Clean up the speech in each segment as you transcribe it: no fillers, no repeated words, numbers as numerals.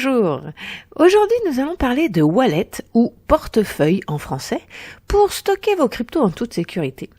Bonjour. Aujourd'hui, nous allons parler de wallet ou portefeuille en français pour stocker vos cryptos en toute sécurité.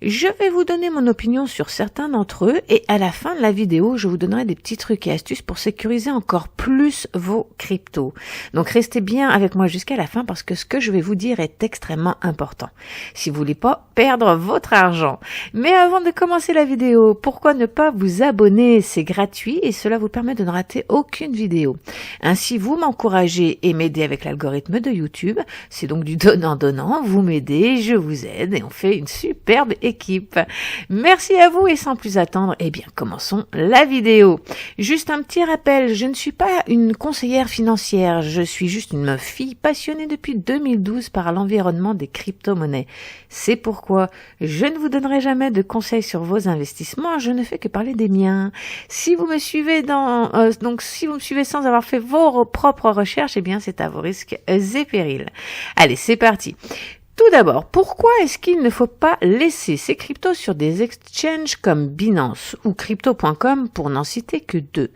Je vais vous donner mon opinion sur certains d'entre eux et à la fin de la vidéo, je vous donnerai des petits trucs et astuces pour sécuriser encore plus vos cryptos. Donc restez bien avec moi jusqu'à la fin parce que ce que je vais vous dire est extrêmement important. Si vous voulez pas perdre votre argent. Mais avant de commencer la vidéo, pourquoi ne pas vous abonner? C'est gratuit et cela vous permet de ne rater aucune vidéo. Ainsi, vous m'encouragez et m'aidez avec l'algorithme de YouTube. C'est donc du donnant-donnant. Vous m'aidez, je vous aide et on fait une superbe équipe. Merci à vous et sans plus attendre, eh bien, commençons la vidéo. Juste un petit rappel, je ne suis pas une conseillère financière, je suis juste une fille passionnée depuis 2012 par l'environnement des crypto-monnaies. C'est pourquoi je ne vous donnerai jamais de conseils sur vos investissements, je ne fais que parler des miens. Si vous me suivez si vous me suivez sans avoir fait vos propres recherches, eh bien, c'est à vos risques et périls. Allez, c'est parti. Tout d'abord, pourquoi est-ce qu'il ne faut pas laisser ces cryptos sur des exchanges comme Binance ou Crypto.com pour n'en citer que deux?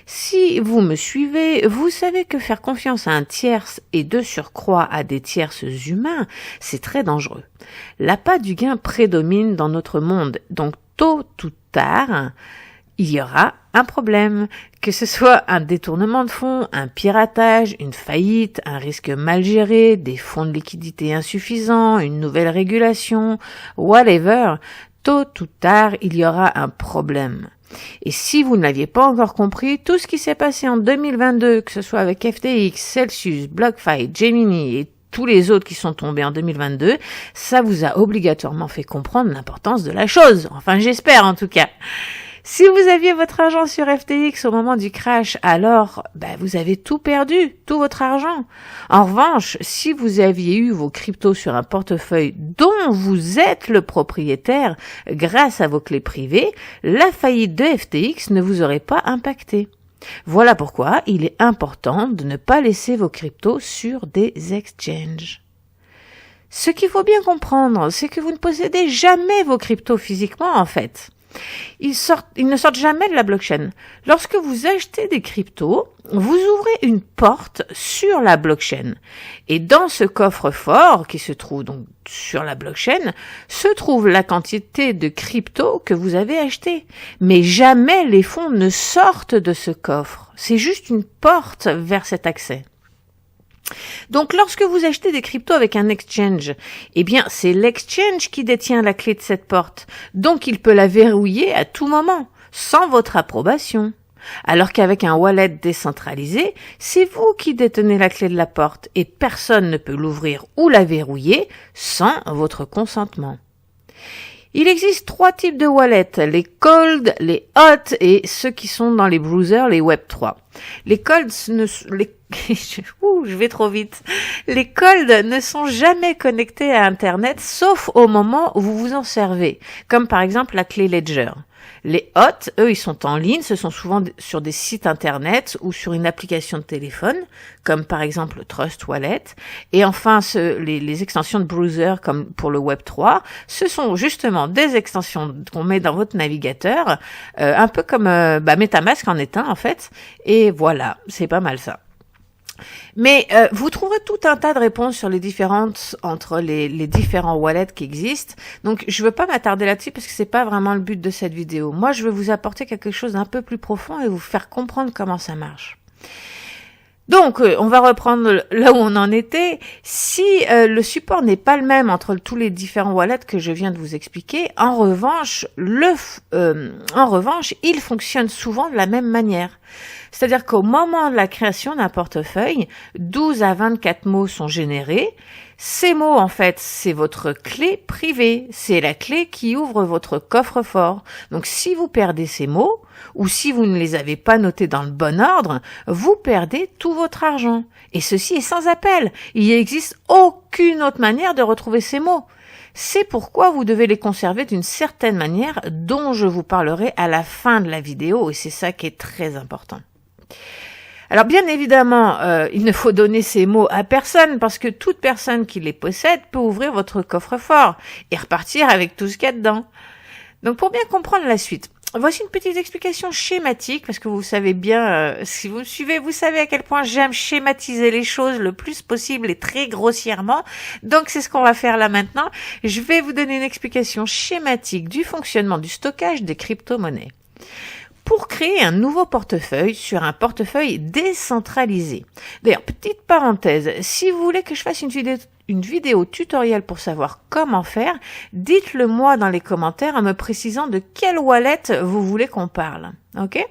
Si vous me suivez, vous savez que faire confiance à un tierce et de surcroît à des tierces humains, c'est très dangereux. L'appât du gain prédomine dans notre monde, donc tôt ou tard, il y aura un problème, que ce soit un détournement de fonds, un piratage, une faillite, un risque mal géré, des fonds de liquidité insuffisants, une nouvelle régulation, whatever, tôt ou tard, il y aura un problème. Et si vous ne l'aviez pas encore compris, tout ce qui s'est passé en 2022, que ce soit avec FTX, Celsius, BlockFi, Gemini et tous les autres qui sont tombés en 2022, ça vous a obligatoirement fait comprendre l'importance de la chose. Enfin, j'espère en tout cas. Si vous aviez votre argent sur FTX au moment du crash, alors vous avez tout perdu, tout votre argent. En revanche, si vous aviez eu vos cryptos sur un portefeuille dont vous êtes le propriétaire grâce à vos clés privées, la faillite de FTX ne vous aurait pas impacté. Voilà pourquoi il est important de ne pas laisser vos cryptos sur des exchanges. Ce qu'il faut bien comprendre, c'est que vous ne possédez jamais vos cryptos physiquement en fait. Ils ne sortent jamais de la blockchain. Lorsque vous achetez des cryptos, vous ouvrez une porte sur la blockchain. Et dans ce coffre-fort qui se trouve donc sur la blockchain, se trouve la quantité de cryptos que vous avez acheté. Mais jamais les fonds ne sortent de ce coffre. C'est juste une porte vers cet accès. Donc, lorsque vous achetez des cryptos avec un exchange, eh bien, c'est l'exchange qui détient la clé de cette porte. Donc, il peut la verrouiller à tout moment, sans votre approbation. Alors qu'avec un wallet décentralisé, c'est vous qui détenez la clé de la porte et personne ne peut l'ouvrir ou la verrouiller sans votre consentement. Il existe 3 types de wallets, les cold, les hot et ceux qui sont dans les browsers, les Web3. Les cold je vais trop vite. Les cold ne sont jamais connectés à Internet sauf au moment où vous vous en servez, comme par exemple la clé Ledger. Les hot, eux, ils sont en ligne, ce sont souvent sur des sites internet ou sur une application de téléphone, comme par exemple Trust Wallet. Et enfin, les extensions de browser, comme pour le Web3, ce sont justement des extensions qu'on met dans votre navigateur, un peu comme MetaMask en est un en fait. Et voilà, c'est pas mal ça. Mais vous trouverez tout un tas de réponses sur les différences entre les différents wallets qui existent. Donc, je veux pas m'attarder là-dessus parce que c'est pas vraiment le but de cette vidéo. Moi, je veux vous apporter quelque chose d'un peu plus profond et vous faire comprendre comment ça marche. Donc, on va reprendre là où on en était. Si le support n'est pas le même entre tous les différents wallets que je viens de vous expliquer, en revanche, il fonctionne souvent de la même manière. C'est-à-dire qu'au moment de la création d'un portefeuille, 12 à 24 mots sont générés. Ces mots, en fait, c'est votre clé privée. C'est la clé qui ouvre votre coffre-fort. Donc, si vous perdez ces mots, ou si vous ne les avez pas notés dans le bon ordre, vous perdez tout votre argent. Et ceci est sans appel. Il n'existe aucune autre manière de retrouver ces mots. C'est pourquoi vous devez les conserver d'une certaine manière dont je vous parlerai à la fin de la vidéo et c'est ça qui est très important. Alors bien évidemment, il ne faut donner ces mots à personne parce que toute personne qui les possède peut ouvrir votre coffre-fort et repartir avec tout ce qu'il y a dedans. Donc pour bien comprendre la suite, Voici une petite explication schématique, parce que vous savez bien, si vous me suivez, vous savez à quel point j'aime schématiser les choses le plus possible et très grossièrement. Donc c'est ce qu'on va faire là maintenant. Je vais vous donner une explication schématique du fonctionnement du stockage des crypto-monnaies. Pour créer un nouveau portefeuille sur un portefeuille décentralisé. D'ailleurs, petite parenthèse, si vous voulez que je fasse une vidéo tutoriel pour savoir comment faire, dites-le moi dans les commentaires en me précisant de quelle wallet vous voulez qu'on parle. Ok ?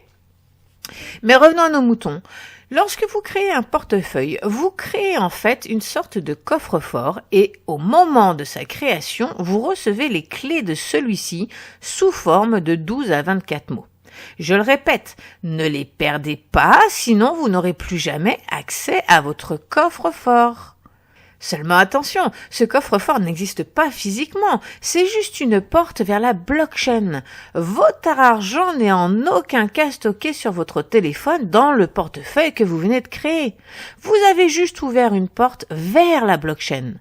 Mais revenons à nos moutons. Lorsque vous créez un portefeuille, vous créez en fait une sorte de coffre-fort et au moment de sa création, vous recevez les clés de celui-ci sous forme de 12 à 24 mots. Je le répète, ne les perdez pas, sinon vous n'aurez plus jamais accès à votre coffre-fort. Seulement attention, ce coffre-fort n'existe pas physiquement, c'est juste une porte vers la blockchain. Votre argent n'est en aucun cas stocké sur votre téléphone dans le portefeuille que vous venez de créer. Vous avez juste ouvert une porte vers la blockchain.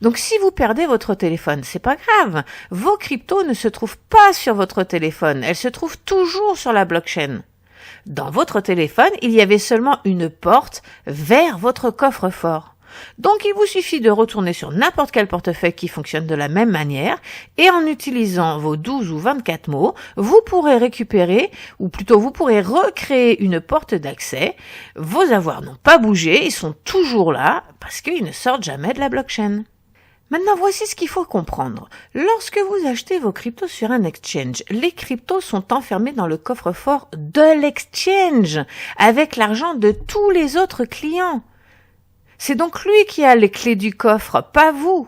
Donc si vous perdez votre téléphone, c'est pas grave. Vos cryptos ne se trouvent pas sur votre téléphone, elles se trouvent toujours sur la blockchain. Dans votre téléphone, il y avait seulement une porte vers votre coffre-fort. Donc il vous suffit de retourner sur n'importe quel portefeuille qui fonctionne de la même manière et en utilisant vos 12 ou 24 mots, vous pourrez récupérer, ou plutôt vous pourrez recréer une porte d'accès. Vos avoirs n'ont pas bougé, ils sont toujours là parce qu'ils ne sortent jamais de la blockchain. Maintenant, voici ce qu'il faut comprendre. Lorsque vous achetez vos cryptos sur un exchange, les cryptos sont enfermés dans le coffre-fort de l'exchange avec l'argent de tous les autres clients. C'est donc lui qui a les clés du coffre, pas vous.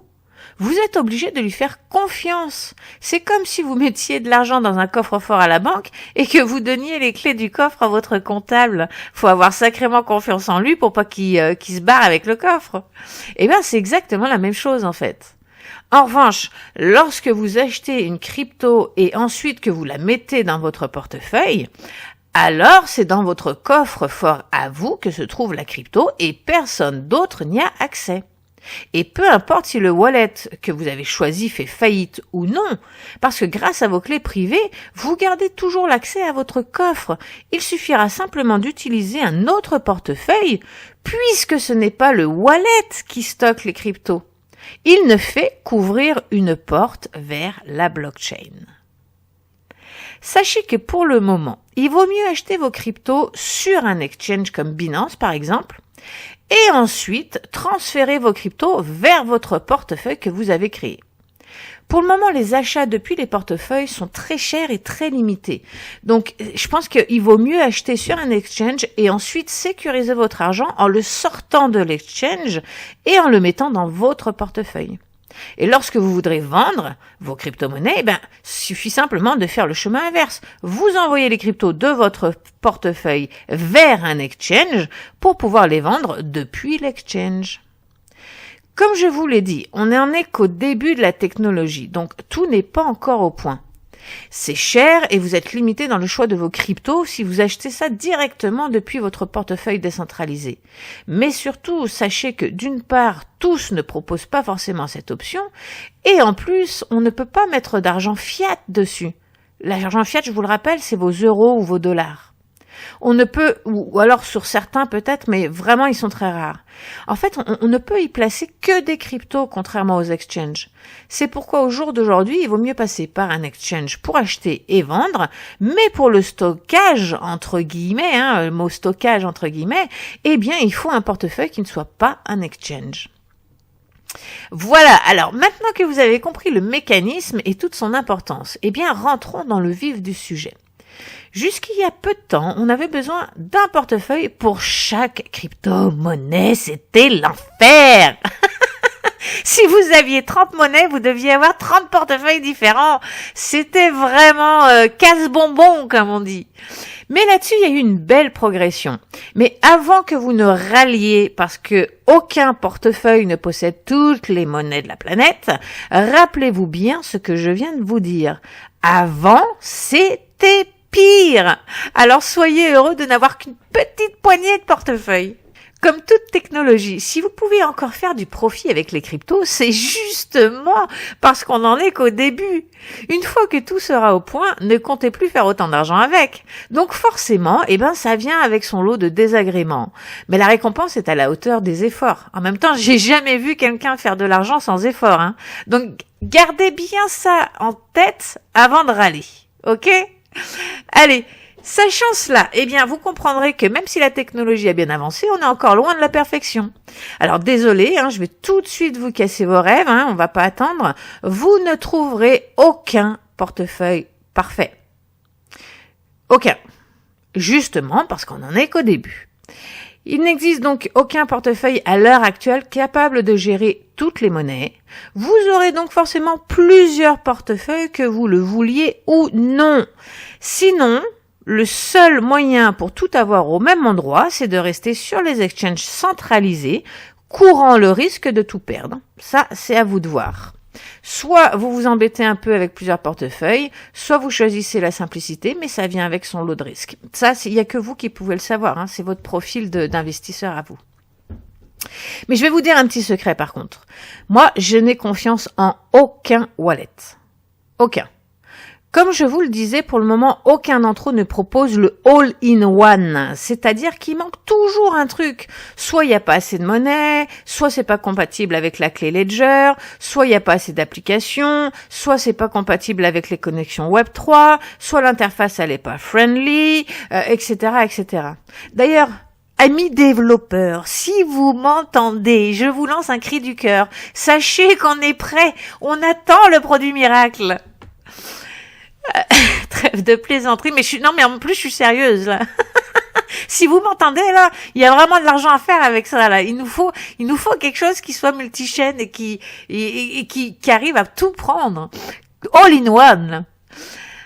Vous êtes obligé de lui faire confiance. C'est comme si vous mettiez de l'argent dans un coffre-fort à la banque et que vous donniez les clés du coffre à votre comptable. Faut avoir sacrément confiance en lui pour pas qu'il se barre avec le coffre. Eh bien, c'est exactement la même chose en fait. En revanche, lorsque vous achetez une crypto et ensuite que vous la mettez dans votre portefeuille, alors c'est dans votre coffre-fort à vous que se trouve la crypto et personne d'autre n'y a accès. Et peu importe si le wallet que vous avez choisi fait faillite ou non, parce que grâce à vos clés privées, vous gardez toujours l'accès à votre coffre. Il suffira simplement d'utiliser un autre portefeuille, puisque ce n'est pas le wallet qui stocke les cryptos. Il ne fait qu'ouvrir une porte vers la blockchain. Sachez que pour le moment, il vaut mieux acheter vos cryptos sur un exchange comme Binance par exemple, et ensuite transférer vos cryptos vers votre portefeuille que vous avez créé. Pour le moment, les achats depuis les portefeuilles sont très chers et très limités. Donc, je pense qu'il vaut mieux acheter sur un exchange et ensuite sécuriser votre argent en le sortant de l'exchange et en le mettant dans votre portefeuille. Et lorsque vous voudrez vendre vos crypto-monnaies, suffit simplement de faire le chemin inverse. Vous envoyez les cryptos de votre portefeuille vers un exchange pour pouvoir les vendre depuis l'exchange. Comme je vous l'ai dit, on n'en est qu'au début de la technologie, donc tout n'est pas encore au point. C'est cher et vous êtes limité dans le choix de vos cryptos si vous achetez ça directement depuis votre portefeuille décentralisé. Mais surtout, sachez que d'une part, tous ne proposent pas forcément cette option et en plus, on ne peut pas mettre d'argent fiat dessus. L'argent fiat, je vous le rappelle, c'est vos euros ou vos dollars. On ne peut, ou alors sur certains peut-être, mais vraiment ils sont très rares. En fait, on ne peut y placer que des cryptos, contrairement aux exchanges. C'est pourquoi au jour d'aujourd'hui, il vaut mieux passer par un exchange pour acheter et vendre, mais pour le stockage, entre guillemets, le mot stockage entre guillemets, eh bien il faut un portefeuille qui ne soit pas un exchange. Voilà, alors maintenant que vous avez compris le mécanisme et toute son importance, eh bien rentrons dans le vif du sujet. Jusqu'il y a peu de temps, on avait besoin d'un portefeuille pour chaque crypto-monnaie. C'était l'enfer. Si vous aviez 30 monnaies, vous deviez avoir 30 portefeuilles différents. C'était vraiment casse-bonbon, comme on dit. Mais là-dessus, il y a eu une belle progression. Mais avant que vous ne râliez, parce que aucun portefeuille ne possède toutes les monnaies de la planète, rappelez-vous bien ce que je viens de vous dire. Avant, c'était pire. Alors soyez heureux de n'avoir qu'une petite poignée de portefeuilles. Comme toute technologie, si vous pouvez encore faire du profit avec les cryptos, c'est justement parce qu'on n'en est qu'au début. Une fois que tout sera au point, ne comptez plus faire autant d'argent avec. Donc forcément, ça vient avec son lot de désagréments. Mais la récompense est à la hauteur des efforts. En même temps, j'ai jamais vu quelqu'un faire de l'argent sans effort, hein. Donc gardez bien ça en tête avant de râler. Ok? Allez. Sachant cela, vous comprendrez que même si la technologie a bien avancé, on est encore loin de la perfection. Alors désolé, je vais tout de suite vous casser vos rêves, on va pas attendre. Vous ne trouverez aucun portefeuille parfait. Aucun. Justement parce qu'on n'en est qu'au début. Il n'existe donc aucun portefeuille à l'heure actuelle capable de gérer toutes les monnaies. Vous aurez donc forcément plusieurs portefeuilles que vous le vouliez ou non. Sinon, le seul moyen pour tout avoir au même endroit, c'est de rester sur les exchanges centralisés, courant le risque de tout perdre. Ça, c'est à vous de voir. Soit vous vous embêtez un peu avec plusieurs portefeuilles, soit vous choisissez la simplicité, mais ça vient avec son lot de risques. Ça, il n'y a que vous qui pouvez le savoir, c'est votre profil d'investisseur à vous. Mais je vais vous dire un petit secret par contre. Moi, je n'ai confiance en aucun wallet. Aucun. Comme je vous le disais, pour le moment, aucun d'entre eux ne propose le all-in-one, c'est-à-dire qu'il manque toujours un truc. Soit il n'y a pas assez de monnaie, soit c'est pas compatible avec la clé Ledger, soit il n'y a pas assez d'applications, soit c'est pas compatible avec les connexions Web3, soit l'interface elle est pas friendly, etc., etc. D'ailleurs, amis développeurs, si vous m'entendez, je vous lance un cri du cœur. Sachez qu'on est prêt, on attend le produit miracle. Trêve de plaisanterie, mais en plus je suis sérieuse là. Si vous m'entendez là, il y a vraiment de l'argent à faire avec ça là. Il nous faut quelque chose qui soit multi-chaîne et qui arrive à tout prendre. All in one.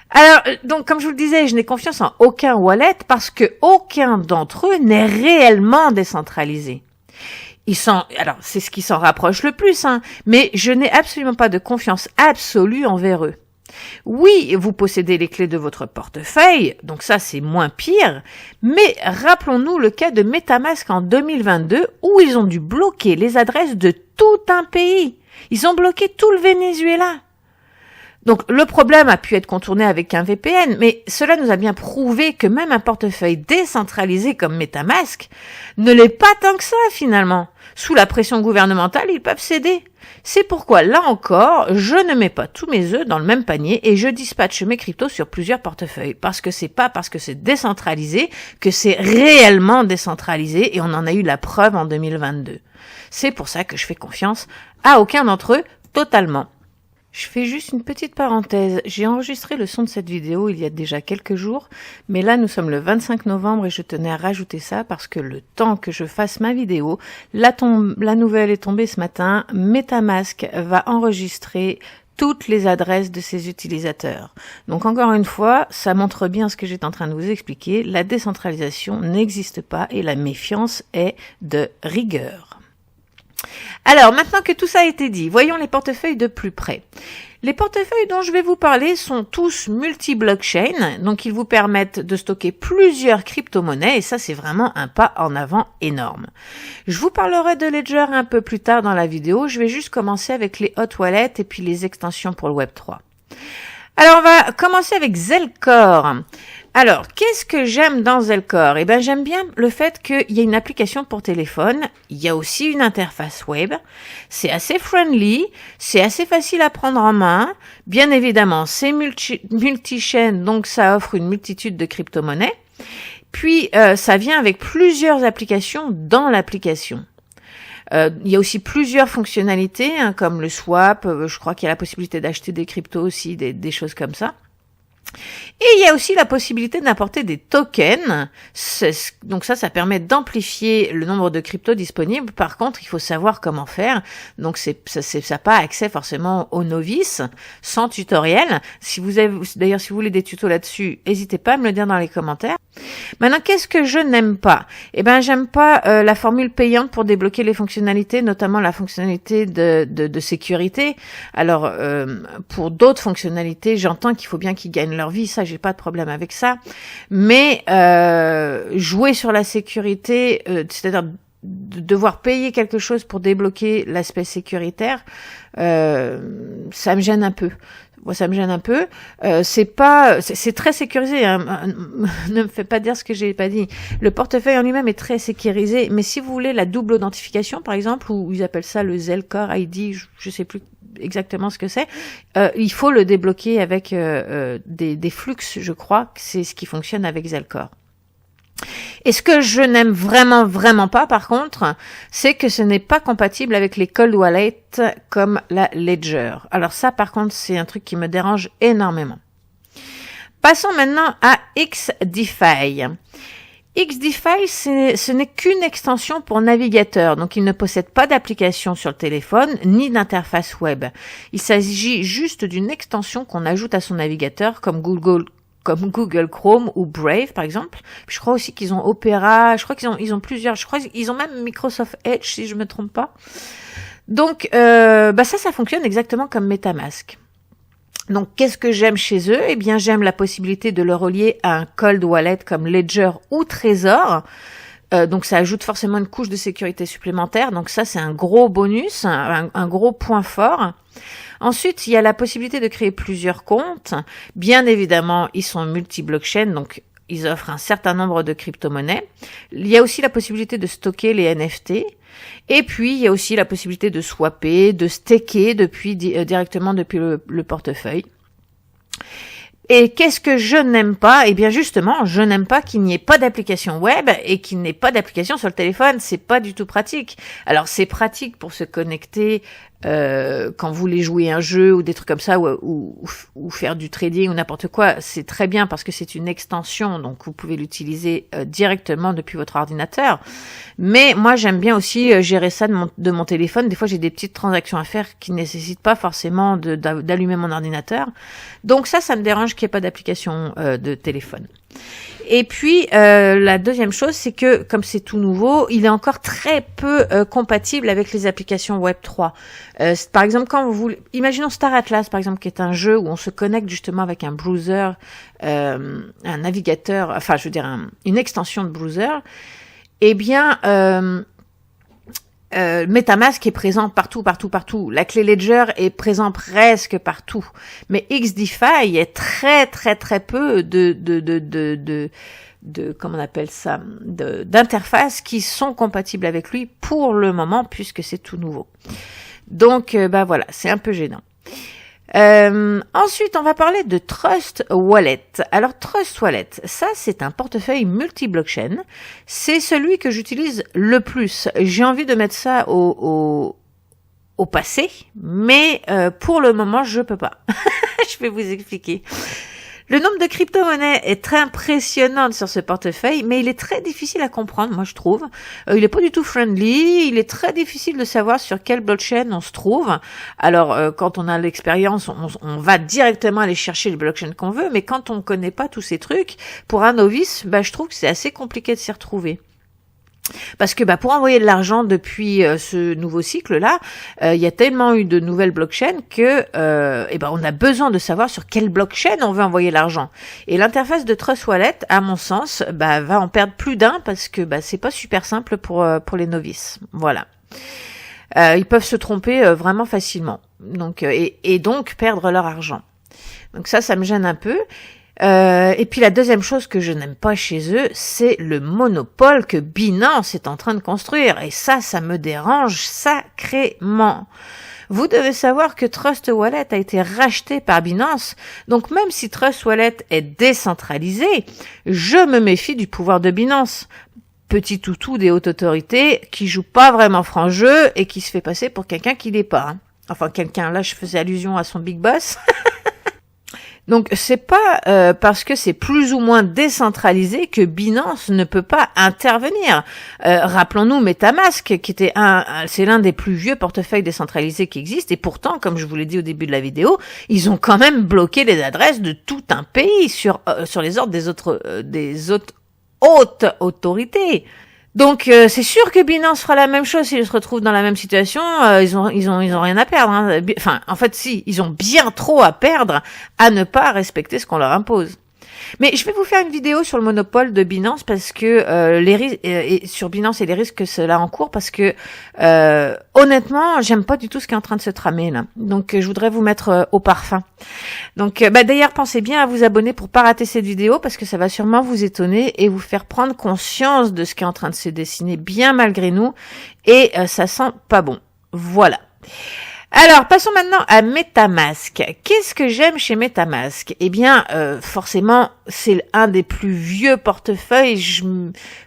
Alors, donc, comme je vous le disais, je n'ai confiance en aucun wallet parce que aucun d'entre eux n'est réellement décentralisé. Alors, c'est ce qui s'en rapproche le plus, mais je n'ai absolument pas de confiance absolue envers eux. Oui, vous possédez les clés de votre portefeuille, donc ça c'est moins pire, mais rappelons-nous le cas de MetaMask en 2022 où ils ont dû bloquer les adresses de tout un pays. Ils ont bloqué tout le Venezuela. Donc le problème a pu être contourné avec un VPN, mais cela nous a bien prouvé que même un portefeuille décentralisé comme MetaMask ne l'est pas tant que ça finalement. Sous la pression gouvernementale, ils peuvent céder. C'est pourquoi, là encore, je ne mets pas tous mes œufs dans le même panier et je dispatche mes cryptos sur plusieurs portefeuilles. Parce que c'est pas parce que c'est décentralisé que c'est réellement décentralisé et on en a eu la preuve en 2022. C'est pour ça que je fais confiance à aucun d'entre eux totalement. Je fais juste une petite parenthèse. J'ai enregistré le son de cette vidéo il y a déjà quelques jours, mais là nous sommes le 25 novembre et je tenais à rajouter ça parce que le temps que je fasse ma vidéo, la nouvelle est tombée ce matin, MetaMask va enregistrer toutes les adresses de ses utilisateurs. Donc encore une fois, ça montre bien ce que j'étais en train de vous expliquer, la décentralisation n'existe pas et la méfiance est de rigueur. Alors, maintenant que tout ça a été dit, voyons les portefeuilles de plus près. Les portefeuilles dont je vais vous parler sont tous multi-blockchain, donc ils vous permettent de stocker plusieurs crypto-monnaies, et ça c'est vraiment un pas en avant énorme. Je vous parlerai de Ledger un peu plus tard dans la vidéo, je vais juste commencer avec les hot wallets et puis les extensions pour le Web3. Alors, on va commencer avec Zelcore. Alors, qu'est-ce que j'aime dans Zelcore? J'aime bien le fait qu'il y a une application pour téléphone, il y a aussi une interface web, c'est assez friendly, c'est assez facile à prendre en main, bien évidemment, c'est multi-chaîne, donc ça offre une multitude de crypto-monnaies, puis ça vient avec plusieurs applications dans l'application. Il y a aussi plusieurs fonctionnalités, comme le swap, je crois qu'il y a la possibilité d'acheter des cryptos aussi, des choses comme ça. Et il y a aussi la possibilité d'importer des tokens. Donc ça permet d'amplifier le nombre de cryptos disponibles. Par contre, il faut savoir comment faire. Donc ça n'a pas accès forcément aux novices, sans tutoriel. Si vous voulez des tutos là-dessus, n'hésitez pas à me le dire dans les commentaires. Maintenant, qu'est-ce que je n'aime pas? J'aime pas la formule payante pour débloquer les fonctionnalités, notamment la fonctionnalité de sécurité. Alors, pour d'autres fonctionnalités, j'entends qu'il faut bien qu'ils gagnent leur vie, ça j'ai pas de problème avec ça, mais jouer sur la sécurité, c'est-à-dire devoir payer quelque chose pour débloquer l'aspect sécuritaire, ça me gêne un peu. Moi, ça me gêne un peu. C'est très sécurisé. Hein. Ne me fais pas dire ce que j'ai pas dit. Le portefeuille en lui-même est très sécurisé, mais si vous voulez la double authentification, par exemple, ou ils appellent ça le Zelcore ID, je sais plus exactement ce que c'est, il faut le débloquer avec des flux, je crois que c'est ce qui fonctionne avec Zelcore. Et ce que je n'aime vraiment pas, par contre, c'est que ce n'est pas compatible avec les cold wallets comme la Ledger. Alors ça, par contre, c'est un truc qui me dérange énormément. Passons maintenant à XDeFi. XDeFi, ce n'est qu'une extension pour navigateur, donc il ne possède pas d'application sur le téléphone ni d'interface web. Il s'agit juste d'une extension qu'on ajoute à son navigateur comme Google Chrome ou Brave par exemple. Je crois aussi qu'ils ont Opera, je crois qu'ils ont plusieurs, je crois qu'ils ont même Microsoft Edge si je me trompe pas. Donc ça fonctionne exactement comme MetaMask. Donc qu'est-ce que j'aime chez eux? Eh bien j'aime la possibilité de le relier à un cold wallet comme Ledger ou Trezor. Donc ça ajoute forcément une couche de sécurité supplémentaire. Donc ça c'est un gros bonus, un gros point fort. Ensuite, il y a la possibilité de créer plusieurs comptes. Bien évidemment, ils sont multi-blockchain, donc ils offrent un certain nombre de crypto-monnaies. Il y a aussi la possibilité de stocker les NFT. Et puis, il y a aussi la possibilité de swapper, de staker directement depuis le portefeuille. Et qu'est-ce que je n'aime pas? Eh bien justement, je n'aime pas qu'il n'y ait pas d'application web et qu'il n'y ait pas d'application sur le téléphone. C'est pas du tout pratique. Alors c'est pratique pour se connecter quand vous voulez jouer un jeu ou des trucs comme ça ou faire du trading ou n'importe quoi. C'est très bien parce que c'est une extension, donc vous pouvez l'utiliser directement depuis votre ordinateur. Mais moi j'aime bien aussi gérer ça de mon téléphone. Des fois j'ai des petites transactions à faire qui nécessitent pas forcément d'allumer mon ordinateur. Donc ça me dérange qu'il n'y ait pas d'application de téléphone. Et puis la deuxième chose, c'est que comme c'est tout nouveau, il est encore très peu compatible avec les applications Web3. Par exemple, imaginons Star Atlas, par exemple, qui est un jeu où on se connecte justement avec un browser, un navigateur, enfin, je veux dire une extension de browser. Eh bien, MetaMask est présent partout. La clé Ledger est présent presque partout. Mais XDeFi est très peu de comment on appelle ça, d'interfaces qui sont compatibles avec lui pour le moment puisque c'est tout nouveau. Donc, voilà, c'est un peu gênant. Ensuite, on va parler de Trust Wallet. Alors, Trust Wallet, ça, c'est un portefeuille multi-blockchain. C'est celui que j'utilise le plus. J'ai envie de mettre ça au passé, mais pour le moment, je peux pas. Je vais vous expliquer. Le nombre de crypto-monnaies est très impressionnant sur ce portefeuille, mais il est très difficile à comprendre, moi je trouve. Il est pas du tout friendly, il est très difficile de savoir sur quelle blockchain on se trouve. Alors, quand on a l'expérience, on va directement aller chercher les blockchains qu'on veut, mais quand on connaît pas tous ces trucs, pour un novice, je trouve que c'est assez compliqué de s'y retrouver. Parce que pour envoyer de l'argent depuis ce nouveau cycle-là, il y a tellement eu de nouvelles blockchains que on a besoin de savoir sur quelle blockchain on veut envoyer l'argent. Et l'interface de Trust Wallet, à mon sens, va en perdre plus d'un parce que c'est pas super simple pour les novices. Voilà. Ils peuvent se tromper vraiment facilement. Donc et donc perdre leur argent. Donc ça me gêne un peu. Et puis la deuxième chose que je n'aime pas chez eux, c'est le monopole que Binance est en train de construire. Et ça me dérange sacrément. Vous devez savoir que Trust Wallet a été racheté par Binance. Donc même si Trust Wallet est décentralisé, je me méfie du pouvoir de Binance. Petit toutou des hautes autorités qui joue pas vraiment franc jeu et qui se fait passer pour quelqu'un qui l'est pas. Enfin quelqu'un, là je faisais allusion à son big boss. Donc c'est pas parce que c'est plus ou moins décentralisé que Binance ne peut pas intervenir. Rappelons-nous MetaMask qui était c'est l'un des plus vieux portefeuilles décentralisés qui existent et pourtant, comme je vous l'ai dit au début de la vidéo, ils ont quand même bloqué les adresses de tout un pays sur les ordres des autres hautes autorités. Donc c'est sûr que Binance fera la même chose s'ils se retrouvent dans la même situation. Ils ont rien à perdre. Enfin, en fait, si ils ont bien trop à perdre à ne pas respecter ce qu'on leur impose. Mais je vais vous faire une vidéo sur le monopole de Binance parce que sur Binance et les risques que cela encourt parce que honnêtement, j'aime pas du tout ce qui est en train de se tramer là. Donc je voudrais vous mettre au parfum. Donc d'ailleurs, pensez bien à vous abonner pour pas rater cette vidéo parce que ça va sûrement vous étonner et vous faire prendre conscience de ce qui est en train de se dessiner bien malgré nous et ça sent pas bon. Voilà. Alors, passons maintenant à MetaMask. Qu'est-ce que j'aime chez MetaMask? Eh bien, forcément, c'est un des plus vieux portefeuilles.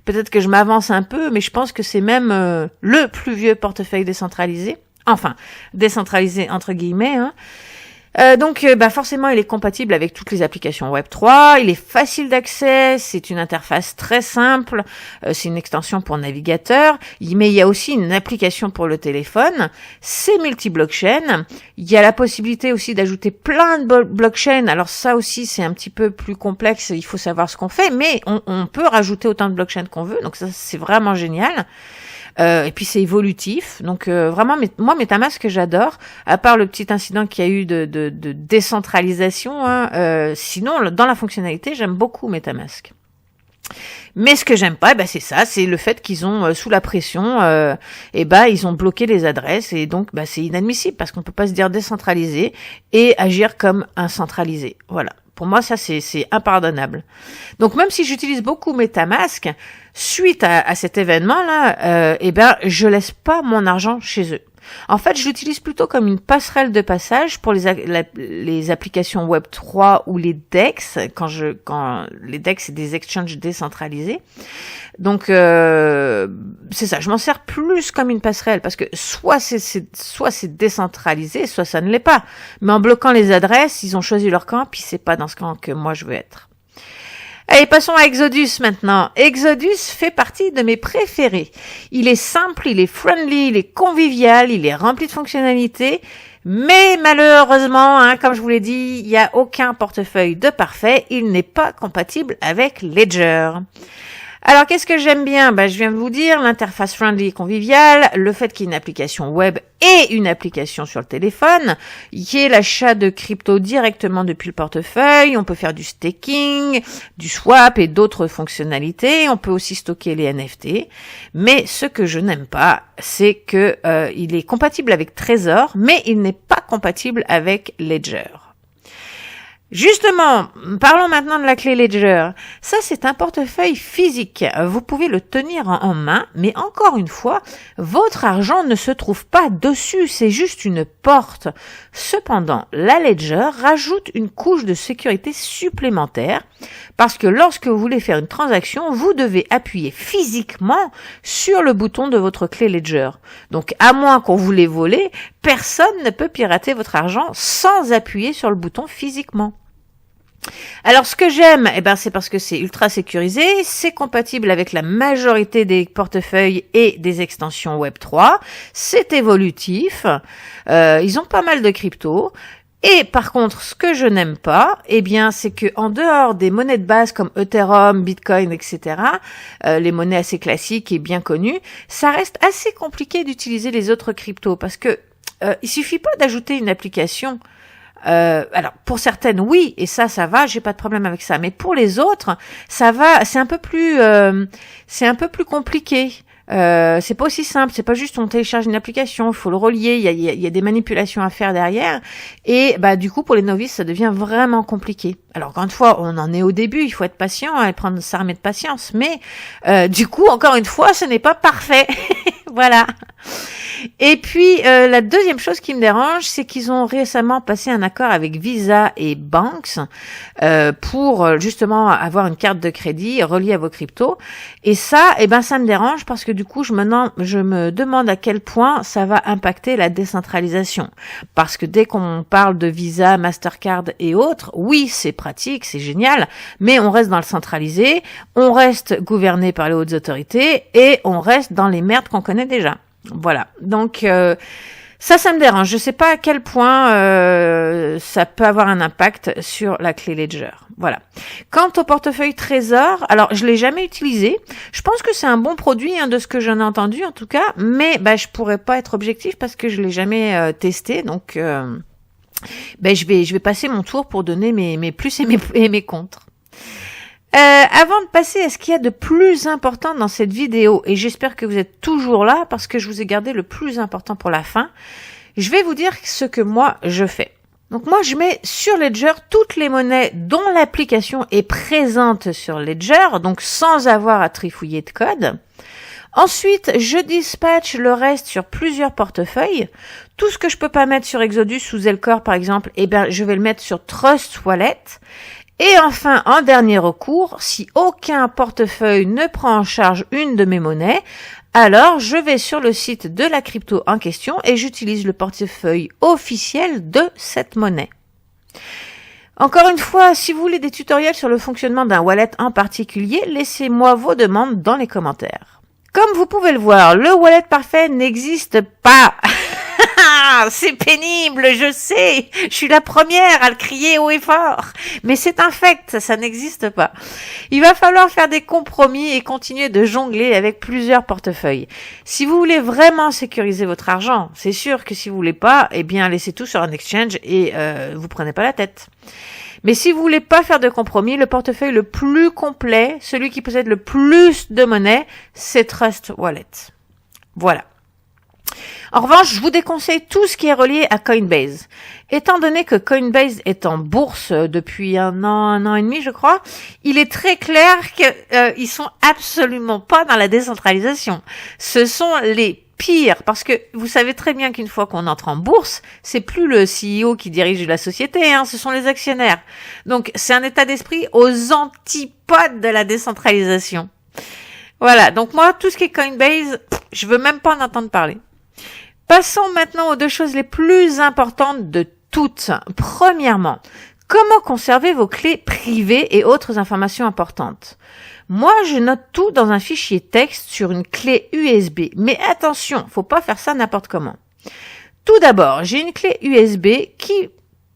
Peut-être que je m'avance un peu, mais je pense que c'est même le plus vieux portefeuille décentralisé. Enfin, décentralisé entre guillemets, hein. Donc, forcément, il est compatible avec toutes les applications Web3. Il est facile d'accès. C'est une interface très simple. C'est une extension pour navigateur. Mais il y a aussi une application pour le téléphone. C'est multi-blockchain. Il y a la possibilité aussi d'ajouter plein de blockchains. Alors ça aussi, c'est un petit peu plus complexe. Il faut savoir ce qu'on fait. Mais on peut rajouter autant de blockchains qu'on veut. Donc ça, c'est vraiment génial. Et puis c'est évolutif, donc vraiment, moi MetaMask j'adore, à part le petit incident qu'il y a eu de décentralisation, hein, sinon dans la fonctionnalité j'aime beaucoup MetaMask. Mais ce que j'aime pas, c'est ça, c'est le fait qu'ils ont sous la pression, ils ont bloqué les adresses et donc c'est inadmissible parce qu'on peut pas se dire décentralisé et agir comme un centralisé. Voilà. Pour moi, ça, c'est impardonnable. Donc, même si j'utilise beaucoup MetaMask, suite à cet événement-là, je laisse pas mon argent chez eux. En fait, je l'utilise plutôt comme une passerelle de passage pour les applications Web3 ou les DEX, quand les DEX, c'est des exchanges décentralisés. Donc, c'est ça, je m'en sers plus comme une passerelle parce que soit c'est décentralisé, soit ça ne l'est pas. Mais en bloquant les adresses, ils ont choisi leur camp, puis c'est pas dans ce camp que moi je veux être. Allez, passons à Exodus maintenant. Exodus fait partie de mes préférés. Il est simple, il est friendly, il est convivial, il est rempli de fonctionnalités. Mais malheureusement, comme je vous l'ai dit, il n'y a aucun portefeuille de parfait. Il n'est pas compatible avec Ledger. Alors, qu'est-ce que j'aime bien? Je viens de vous dire, l'interface friendly et conviviale, le fait qu'il y ait une application web et une application sur le téléphone, il y ait l'achat de crypto directement depuis le portefeuille, on peut faire du staking, du swap et d'autres fonctionnalités, on peut aussi stocker les NFT, mais ce que je n'aime pas, c'est que il est compatible avec Trezor, mais il n'est pas compatible avec Ledger. Justement, parlons maintenant de la clé Ledger. Ça, c'est un portefeuille physique. Vous pouvez le tenir en main, mais encore une fois, votre argent ne se trouve pas dessus, c'est juste une porte. Cependant, la Ledger rajoute une couche de sécurité supplémentaire parce que lorsque vous voulez faire une transaction, vous devez appuyer physiquement sur le bouton de votre clé Ledger. Donc, à moins qu'on vous l'ait volé, personne ne peut pirater votre argent sans appuyer sur le bouton physiquement. Alors, ce que j'aime, c'est parce que c'est ultra sécurisé, c'est compatible avec la majorité des portefeuilles et des extensions Web3, c'est évolutif, ils ont pas mal de crypto. Et par contre, ce que je n'aime pas, c'est que en dehors des monnaies de base comme Ethereum, Bitcoin, etc., les monnaies assez classiques et bien connues, ça reste assez compliqué d'utiliser les autres cryptos parce que il suffit pas d'ajouter une application. Alors pour certaines oui, et ça va, j'ai pas de problème avec ça, mais pour les autres, ça va, c'est un peu plus compliqué. C'est pas aussi simple, c'est pas juste on télécharge une application, il faut le relier, il y a des manipulations à faire derrière, et du coup pour les novices ça devient vraiment compliqué. Alors encore une fois, on en est au début, il faut être patient et prendre sa armée de patience, mais du coup encore une fois ce n'est pas parfait. Voilà. Et puis la deuxième chose qui me dérange, c'est qu'ils ont récemment passé un accord avec Visa et Banks pour justement avoir une carte de crédit reliée à vos cryptos. Et ça, ça me dérange parce que du coup, je me demande à quel point ça va impacter la décentralisation. Parce que dès qu'on parle de Visa, Mastercard et autres, oui, c'est pratique, c'est génial, mais on reste dans le centralisé, on reste gouverné par les hautes autorités et on reste dans les merdes qu'on connaît déjà. Voilà, donc ça me dérange. Je sais pas à quel point ça peut avoir un impact sur la clé Ledger. Voilà. Quant au portefeuille Trezor, alors je l'ai jamais utilisé. Je pense que c'est un bon produit de ce que j'en ai entendu en tout cas, mais je pourrais pas être objectif parce que je l'ai jamais testé. Donc je vais passer mon tour pour donner mes plus et mes contre. Avant de passer à ce qu'il y a de plus important dans cette vidéo, et j'espère que vous êtes toujours là parce que je vous ai gardé le plus important pour la fin, je vais vous dire ce que moi je fais. Donc moi je mets sur Ledger toutes les monnaies dont l'application est présente sur Ledger, donc sans avoir à trifouiller de code. Ensuite, je dispatche le reste sur plusieurs portefeuilles. Tout ce que je peux pas mettre sur Exodus ou Zelcore par exemple, je vais le mettre sur Trust Wallet. Et enfin, en dernier recours, si aucun portefeuille ne prend en charge une de mes monnaies, alors je vais sur le site de la crypto en question et j'utilise le portefeuille officiel de cette monnaie. Encore une fois, si vous voulez des tutoriels sur le fonctionnement d'un wallet en particulier, laissez-moi vos demandes dans les commentaires. Comme vous pouvez le voir, le wallet parfait n'existe pas. C'est pénible, je sais, je suis la première à le crier haut et fort, mais c'est un fait, ça n'existe pas. Il va falloir faire des compromis et continuer de jongler avec plusieurs portefeuilles. Si vous voulez vraiment sécuriser votre argent, c'est sûr que si vous voulez pas, laissez tout sur un exchange et vous prenez pas la tête. Mais si vous voulez pas faire de compromis, le portefeuille le plus complet, celui qui possède le plus de monnaie, c'est Trust Wallet. Voilà. En revanche, je vous déconseille tout ce qui est relié à Coinbase. Étant donné que Coinbase est en bourse depuis un an et demi, je crois, il est très clair qu'ils sont absolument pas dans la décentralisation. Ce sont les pires, parce que vous savez très bien qu'une fois qu'on entre en bourse, c'est plus le CEO qui dirige la société, ce sont les actionnaires. Donc, c'est un état d'esprit aux antipodes de la décentralisation. Voilà. Donc moi, tout ce qui est Coinbase, je veux même pas en entendre parler. Passons maintenant aux deux choses les plus importantes de toutes. Premièrement, comment conserver vos clés privées et autres informations importantes? Moi, je note tout dans un fichier texte sur une clé USB. Mais attention, faut pas faire ça n'importe comment. Tout d'abord, j'ai une clé USB qui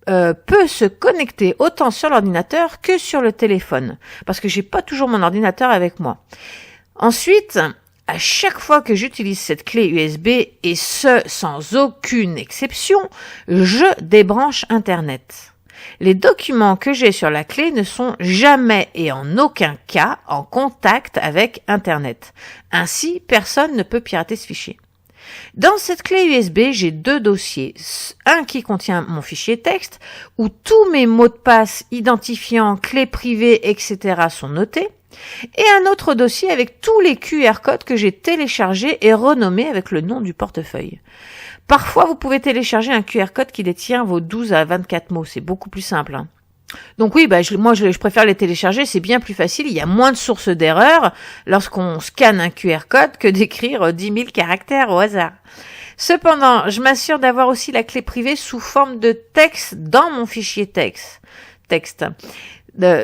peut se connecter autant sur l'ordinateur que sur le téléphone. Parce que j'ai pas toujours mon ordinateur avec moi. Ensuite, à chaque fois que j'utilise cette clé USB, et ce sans aucune exception, je débranche Internet. Les documents que j'ai sur la clé ne sont jamais et en aucun cas en contact avec Internet. Ainsi, personne ne peut pirater ce fichier. Dans cette clé USB, j'ai deux dossiers. Un qui contient mon fichier texte, où tous mes mots de passe, identifiants, clés privées, etc. sont notés. Et un autre dossier avec tous les QR codes que j'ai téléchargés et renommés avec le nom du portefeuille. Parfois, vous pouvez télécharger un QR code qui détient vos 12 à 24 mots. C'est beaucoup plus simple. Donc oui, je préfère les télécharger. C'est bien plus facile. Il y a moins de sources d'erreur lorsqu'on scanne un QR code que d'écrire 10 000 caractères au hasard. Cependant, je m'assure d'avoir aussi la clé privée sous forme de texte dans mon fichier texte.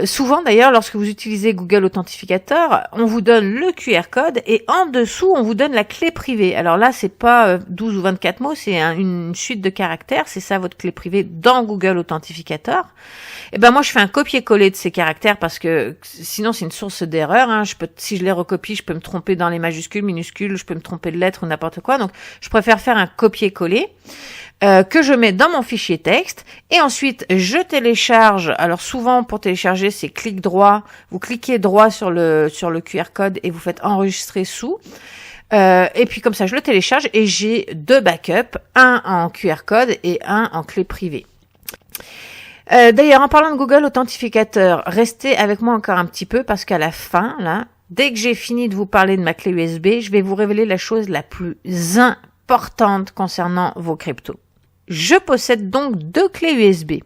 Souvent d'ailleurs, lorsque vous utilisez Google Authentificator, on vous donne le QR code et en dessous, on vous donne la clé privée. Alors là, c'est pas 12 ou 24 mots, c'est une suite de caractères. C'est ça votre clé privée dans Google Authentificator. Et moi, je fais un copier-coller de ces caractères parce que sinon, c'est une source d'erreur. Si je les recopie, je peux me tromper dans les majuscules, minuscules, je peux me tromper de lettres ou n'importe quoi. Donc, je préfère faire un copier-coller. Que je mets dans mon fichier texte et ensuite je télécharge. Alors souvent pour télécharger c'est clic droit, vous cliquez droit sur le QR code et vous faites enregistrer sous. Et puis comme ça je le télécharge et j'ai deux backups, un en QR code et un en clé privée. D'ailleurs en parlant de Google Authentificator, restez avec moi encore un petit peu parce qu'à la fin là, dès que j'ai fini de vous parler de ma clé USB, je vais vous révéler la chose la plus importante concernant vos cryptos. Je possède donc deux clés USB.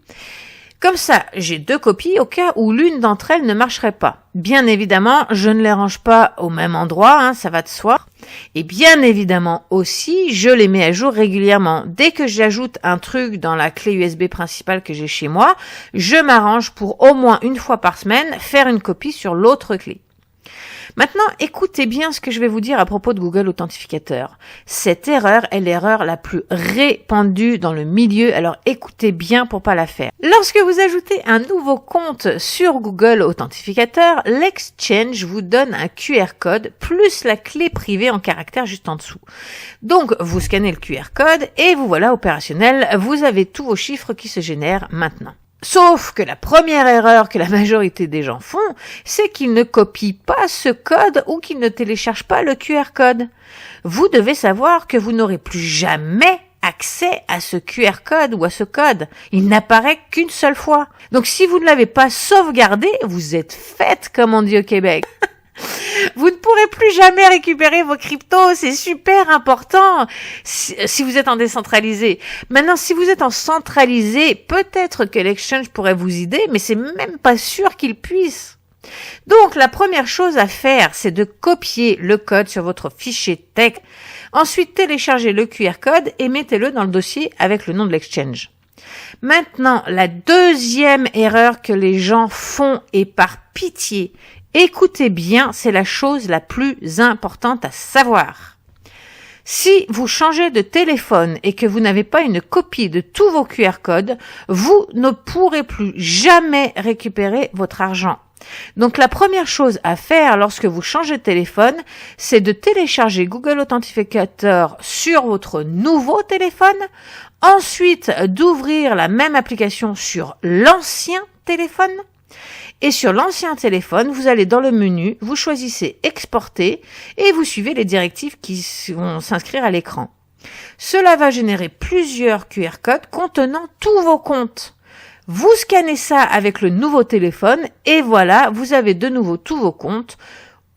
Comme ça, j'ai deux copies au cas où l'une d'entre elles ne marcherait pas. Bien évidemment, je ne les range pas au même endroit, ça va de soi. Et bien évidemment aussi, je les mets à jour régulièrement. Dès que j'ajoute un truc dans la clé USB principale que j'ai chez moi, je m'arrange pour au moins une fois par semaine faire une copie sur l'autre clé. Maintenant, écoutez bien ce que je vais vous dire à propos de Google Authentificator. Cette erreur est l'erreur la plus répandue dans le milieu, alors écoutez bien pour pas la faire. Lorsque vous ajoutez un nouveau compte sur Google Authentificator, l'exchange vous donne un QR code plus la clé privée en caractère juste en dessous. Donc, vous scannez le QR code et vous voilà opérationnel, vous avez tous vos chiffres qui se génèrent maintenant. Sauf que la première erreur que la majorité des gens font, c'est qu'ils ne copient pas ce code ou qu'ils ne téléchargent pas le QR code. Vous devez savoir que vous n'aurez plus jamais accès à ce QR code ou à ce code. Il n'apparaît qu'une seule fois. Donc si vous ne l'avez pas sauvegardé, vous êtes faite, comme on dit au Québec. Vous ne pourrez plus jamais récupérer vos cryptos, c'est super important si vous êtes en décentralisé. Maintenant, si vous êtes en centralisé, peut-être que l'exchange pourrait vous aider, mais c'est même pas sûr qu'il puisse. Donc, la première chose à faire, c'est de copier le code sur votre fichier texte. Ensuite, téléchargez le QR code et mettez-le dans le dossier avec le nom de l'exchange. Maintenant, la deuxième erreur que les gens font, et par pitié, écoutez bien, c'est la chose la plus importante à savoir. Si vous changez de téléphone et que vous n'avez pas une copie de tous vos QR codes, vous ne pourrez plus jamais récupérer votre argent. Donc la première chose à faire lorsque vous changez de téléphone, c'est de télécharger Google Authenticator sur votre nouveau téléphone, ensuite d'ouvrir la même application sur l'ancien téléphone. Et sur l'ancien téléphone, vous allez dans le menu, vous choisissez Exporter et vous suivez les directives qui vont s'inscrire à l'écran. Cela va générer plusieurs QR codes contenant tous vos comptes. Vous scannez ça avec le nouveau téléphone et voilà, vous avez de nouveau tous vos comptes.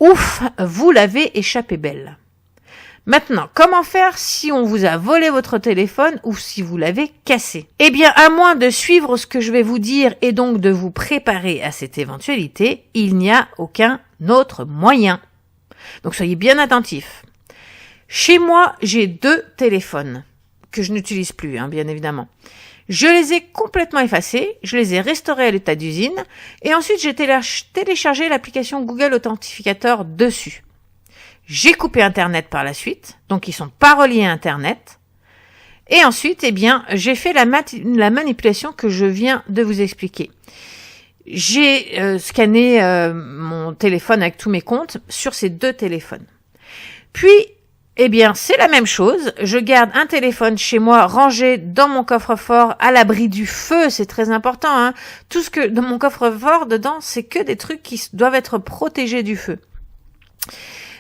Ouf, vous l'avez échappé belle. Maintenant, comment faire si on vous a volé votre téléphone ou si vous l'avez cassé? Eh bien, à moins de suivre ce que je vais vous dire et donc de vous préparer à cette éventualité, il n'y a aucun autre moyen. Donc, soyez bien attentifs. Chez moi, j'ai 2 téléphones que je n'utilise plus, bien évidemment. Je les ai complètement effacés, je les ai restaurés à l'état d'usine et ensuite j'ai téléchargé l'application Google Authenticator dessus. J'ai coupé Internet par la suite, donc ils sont pas reliés à Internet. Et ensuite, j'ai fait la manipulation que je viens de vous expliquer. J'ai scanné mon téléphone avec tous mes comptes sur ces 2 téléphones. Puis, c'est la même chose. Je garde un téléphone chez moi rangé dans mon coffre-fort à l'abri du feu. C'est très important. Tout ce que dans mon coffre-fort dedans, c'est que des trucs qui doivent être protégés du feu.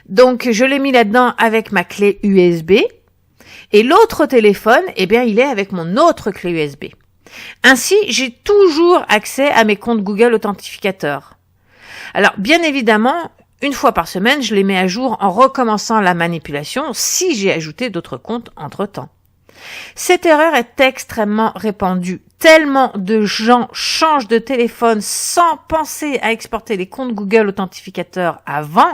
Donc, je l'ai mis là-dedans avec ma clé USB. Et l'autre téléphone, il est avec mon autre clé USB. Ainsi, j'ai toujours accès à mes comptes Google Authenticator. Alors, bien évidemment, une fois par semaine, je les mets à jour en recommençant la manipulation si j'ai ajouté d'autres comptes entre-temps. Cette erreur est extrêmement répandue. Tellement de gens changent de téléphone sans penser à exporter les comptes Google Authenticator avant.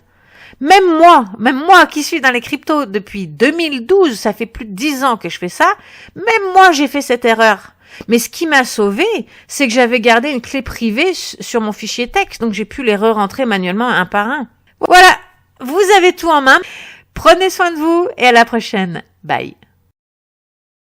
Même moi qui suis dans les cryptos depuis 2012, ça fait plus de 10 ans que je fais ça, même moi j'ai fait cette erreur. Mais ce qui m'a sauvé, c'est que j'avais gardé une clé privée sur mon fichier texte, donc j'ai pu les re-rentrer manuellement un par un. Voilà, vous avez tout en main. Prenez soin de vous et à la prochaine. Bye.